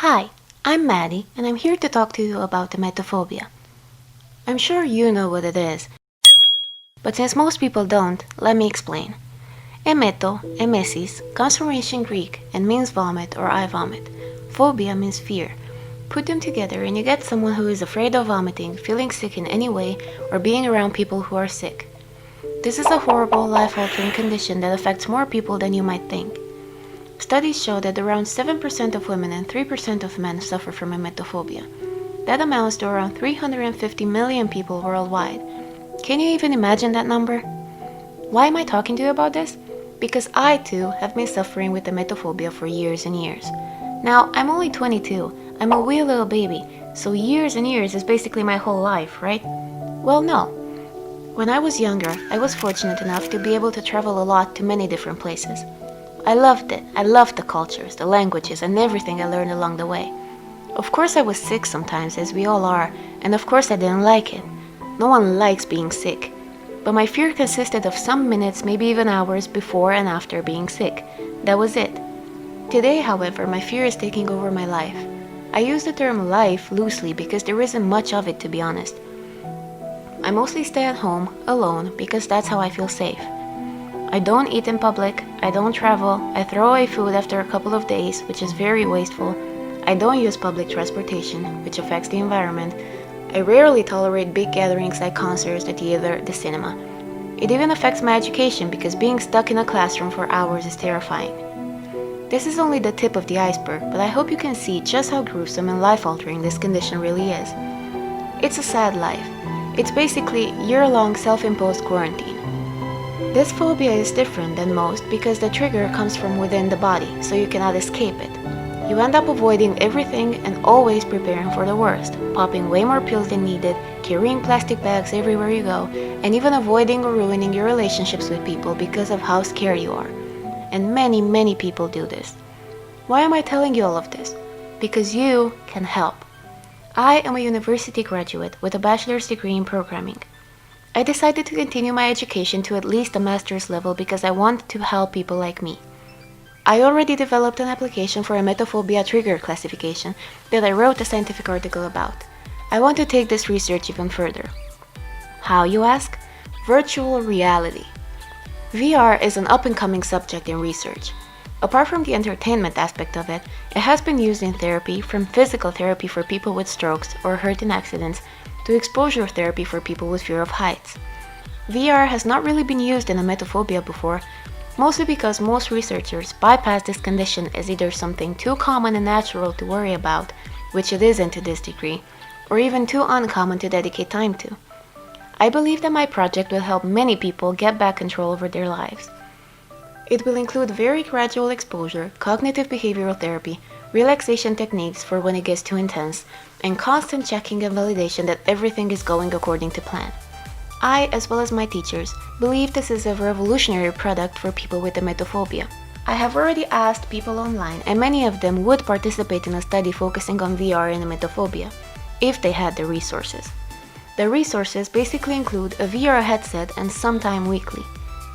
Hi, I'm Maddie, and I'm here to talk to you about emetophobia. I'm sure you know what it is, but since most people don't, let me explain. Emesis, comes from ancient Greek and means vomit or I vomit. Phobia means fear. Put them together and you get someone who is afraid of vomiting, feeling sick in any way, or being around people who are sick. This is a horrible, life-altering condition that affects more people than you might think. Studies show that around 7% of women and 3% of men suffer from emetophobia. That amounts to around 350 million people worldwide. Can you even imagine that number? Why am I talking to you about this? Because I too have been suffering with emetophobia for years and years. Now, I'm only 22, I'm a wee little baby, so years and years is basically my whole life, right? Well, no. When I was younger, I was fortunate enough to be able to travel a lot to many different places. I loved it. I loved the cultures, the languages, and everything I learned along the way. Of course I was sick sometimes, as we all are, and of course I didn't like it. No one likes being sick. But my fear consisted of some minutes, maybe even hours before and after being sick. That was it. Today, however, my fear is taking over my life. I use the term life loosely because there isn't much of it, to be honest. I mostly stay at home, alone, because that's how I feel safe. I don't eat in public, I don't travel, I throw away food after a couple of days, which is very wasteful. I don't use public transportation, which affects the environment. I rarely tolerate big gatherings like concerts, the theater, the cinema. It even affects my education because being stuck in a classroom for hours is terrifying. This is only the tip of the iceberg, but I hope you can see just how gruesome and life-altering this condition really is. It's a sad life. It's basically year-long self-imposed quarantine. This phobia is different than most because the trigger comes from within the body, so you cannot escape it. You end up avoiding everything and always preparing for the worst, popping way more pills than needed, carrying plastic bags everywhere you go, and even avoiding or ruining your relationships with people because of how scared you are. And many people do this. Why am I telling you all of this? Because you can help. I am a university graduate with a bachelor's degree in programming. I decided to continue my education to at least a master's level because I wanted to help people like me. I already developed an application for emetophobia trigger classification that I wrote a scientific article about. I want to take this research even further. How, you ask? Virtual reality. VR is an up-and-coming subject in research. Apart from the entertainment aspect of it, it has been used in therapy, from physical therapy for people with strokes or hurt in accidents, to exposure therapy for people with fear of heights. VR has not really been used in emetophobia before, mostly because most researchers bypass this condition as either something too common and natural to worry about, which it isn't to this degree, or even too uncommon to dedicate time to. I believe that my project will help many people get back control over their lives. It will include very gradual exposure, cognitive behavioral therapy, relaxation techniques for when it gets too intense, and constant checking and validation that everything is going according to plan. I, as well as my teachers, believe this is a revolutionary product for people with emetophobia. I have already asked people online, and many of them would participate in a study focusing on VR and emetophobia, if they had the resources. The resources basically include a VR headset and some time weekly.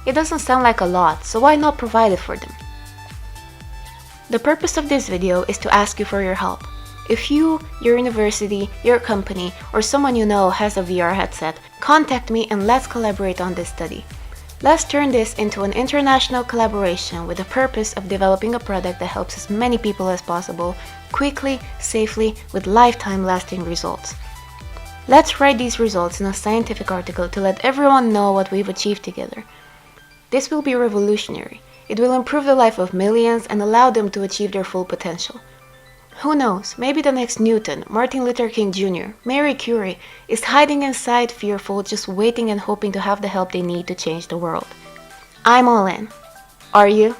It doesn't sound like a lot, so why not provide it for them? The purpose of this video is to ask you for your help. If you, your university, your company, or someone you know has a VR headset, contact me and let's collaborate on this study. Let's turn this into an international collaboration with the purpose of developing a product that helps as many people as possible, quickly, safely, with lifetime-lasting results. Let's write these results in a scientific article to let everyone know what we've achieved together. This will be revolutionary. It will improve the life of millions and allow them to achieve their full potential. Who knows, maybe the next Newton, Martin Luther King Jr., Marie Curie is hiding inside fearful, just waiting and hoping to have the help they need to change the world. I'm all in. Are you?